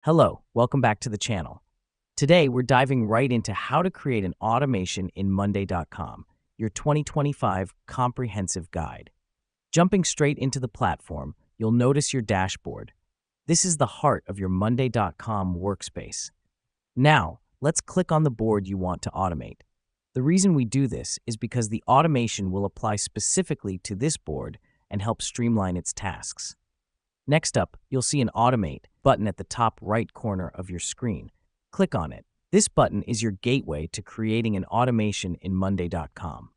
Hello, welcome back to the channel. Today, we're diving right into how to create an automation in Monday.com, your 2025 comprehensive guide. Jumping straight into the platform, you'll notice your dashboard. This is the heart of your Monday.com workspace. Now, let's click on the board you want to automate. The reason we do this is because the automation will apply specifically to this board and help streamline its tasks. Next up, you'll see an Automate button at the top right corner of your screen. Click on it. This button is your gateway to creating an automation in Monday.com.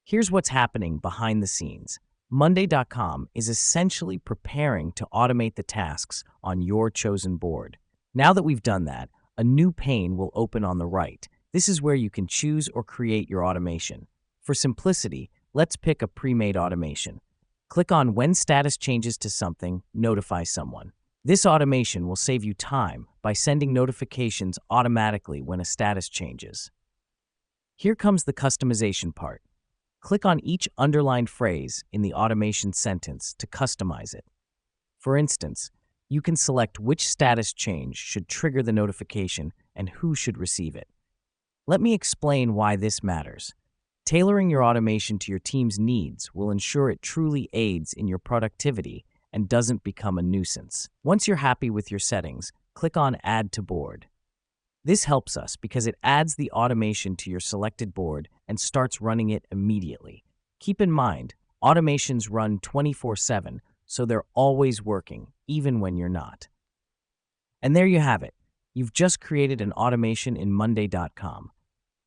Here's what's happening behind the scenes. Monday.com is essentially preparing to automate the tasks on your chosen board. Now that we've done that, a new pane will open on the right. This is where you can choose or create your automation. For simplicity, let's pick a pre-made automation. Click on When Status Changes to Something, Notify Someone. This automation will save you time by sending notifications automatically when a status changes. Here comes the customization part. Click on each underlined phrase in the automation sentence to customize it. For instance, you can select which status change should trigger the notification and who should receive it. Let me explain why this matters. Tailoring your automation to your team's needs will ensure it truly aids in your productivity and doesn't become a nuisance. Once you're happy with your settings, click on Add to Board. This helps us because it adds the automation to your selected board and starts running it immediately. Keep in mind, automations run 24/7, so they're always working, even when you're not. And there you have it. You've just created an automation in Monday.com.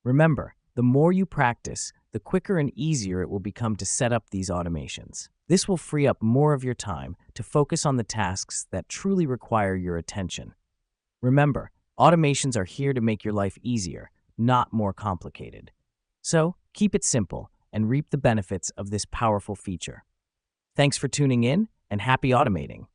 Remember, the more you practice, the quicker and easier it will become to set up these automations. This will free up more of your time to focus on the tasks that truly require your attention. Remember, automations are here to make your life easier, not more complicated. So, keep it simple and reap the benefits of this powerful feature. Thanks for tuning in, and happy automating!